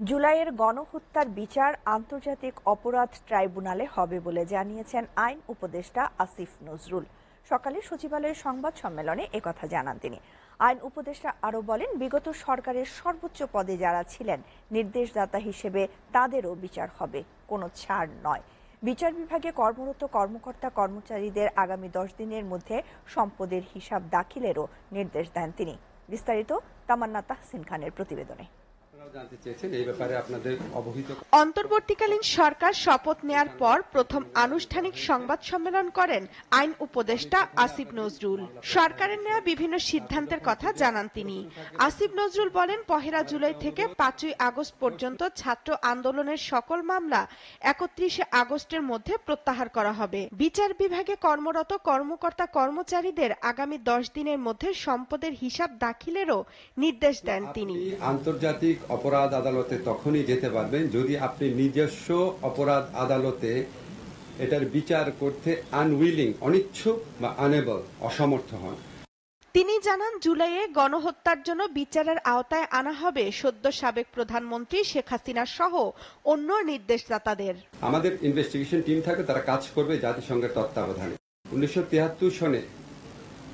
জুলাইয়ের গণহত্যার বিচার আন্তর্জাতিক অপরাধ ট্রাইব্যুনালে হবে বলে জানিয়েছেন আইন উপদেষ্টা আসিফ নজরুল। সকালে সচিবালয়ের সংবাদ সম্মেলনে একথা জানান তিনি। আইন উপদেষ্টা আরও বলেন, বিগত সরকারের সর্বোচ্চ পদে যারা ছিলেন নির্দেশদাতা হিসেবে তাদেরও বিচার হবে, কোনো ছাড় নয়। বিচার বিভাগে কর্মরত কর্মকর্তা কর্মচারীদের আগামী 10 দিনের মধ্যে সম্পদের হিসাব দাখিলেরও নির্দেশ দেন তিনি। বিস্তারিত তামান্না তাহসিন খানের প্রতিবেদনে। অন্তর্বর্তীকালীন সরকার শপথ নেয়ার পর প্রথম আনুষ্ঠানিক সংবাদ সম্মেলন করেন আইন উপদেষ্টা আসিফ নজরুল। সরকারের নেয়া বিভিন্ন সিদ্ধান্তের কথা জানান তিনি। আসিফ নজরুল বলেন, 1 জুলাই থেকে 5 আগস্ট পর্যন্ত ছাত্র আন্দোলনের সকল মামলা 31 আগস্টের মধ্যে প্রত্যাহার করা হবে। বিচার বিভাগে কর্মরত কর্মকর্তা কর্মচারীদের আগামী 10 দিনের মধ্যে সম্পদের হিসাব দাখিলেরও নির্দেশ দেন তিনি। আন্তর্জাতিক অপরাধ আদালতে তখনই যেতে পারবেন যদি আপনি নিজস্ব অপরাধ আদালতে এটার বিচার করতে আনউইলিং, অনিচ্ছুক বা আনেবল, অসমর্থ হন। তিনি জানান, জুলাইয়ে গণহত্যার জন্য বিচারের আওতায় আনা হবে সদ্য সাবেক প্রধানমন্ত্রী শেখ হাসিনা সহ অন্য নির্দেশদাতাদের। আমাদের ইনভেস্টিগেশন টিম থাকে, তারা কাজ করবে জাতিসংঘের তত্ত্বাবধানে। 1973 সনে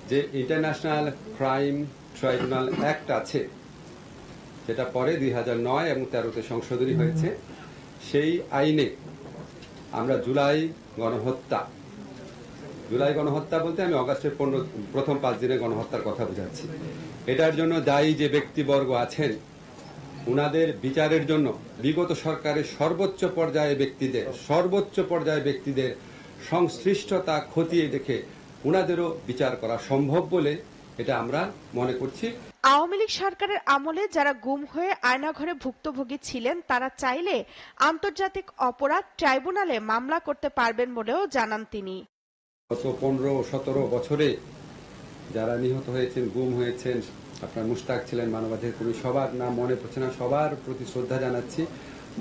যে ইন্টারন্যাশনাল ক্রাইম ট্রাইব্যুনাল অ্যাক্ট আছে, যেটা পরে 2009 এবং 13-তে সংশোধনী হয়েছে, সেই আইনে আমরা জুলাই গণহত্যা বলতে আমি অগাস্টের প্রথম 5 দিনের গণহত্যার কথা বোঝাচ্ছি। এটার জন্য দায়ী যে ব্যক্তিবর্গ আছেন, উনাদের বিচারের জন্য বিগত সরকারের সর্বোচ্চ পর্যায়ে ব্যক্তিদের সংশ্লিষ্টতা খতিয়ে দেখে উনাদেরও বিচার করা সম্ভব বলে এটা আমরা মনে করছি। আওয়ামী লীগ সরকারের আমলে যারা গুম হয়ে আয়নাঘরে ভুক্তভোগী ছিলেন তারা চাইলে আন্তর্জাতিক অপরাধ ট্রাইব্যুনালে মামলা করতে পারবেন বলেও জানান তিনি। গত 15-17 বছরে যারা নিহত হয়েছেন, গুম হয়েছেন, আপনার মুশতাক ছিলেন, মানবাধিকার কর্মী, সবার নাম মনে পড়ছে না, সবার প্রতি শ্রদ্ধা জানাচ্ছি।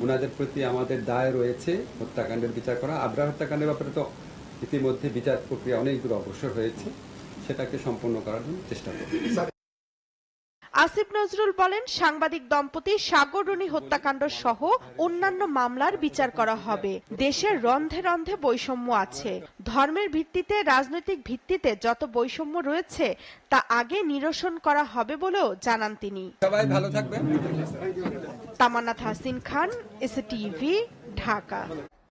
ওনাদের প্রতি আমাদের দায় রয়েছে হত্যাকাণ্ডের বিচার করা। আবরার হত্যাকাণ্ডের ব্যাপারে তো ইতিমধ্যে বিচার প্রক্রিয়া অনেক দূর অগ্রসর হয়েছে, সেটাকে সম্পন্ন করার জন্য চেষ্টা করব। আসিফ নজরুল বলেন, সাংবাদিক দম্পতি সাগর রুনি হত্যাকাণ্ড সহ অন্যান্য মামলার বিচার করা হবে। দেশের রন্ধে রন্ধে বৈষম্য আছে। ধর্মের ভিত্তিতে, রাজনৈতিক ভিত্তিতে যত বৈষম্য রয়েছে তা আগে নিরসন করা হবে বলেও জানান তিনি। সবাই ভালো থাকবেন। তামান্না তাহসিন খান, এসটিভি, ঢাকা।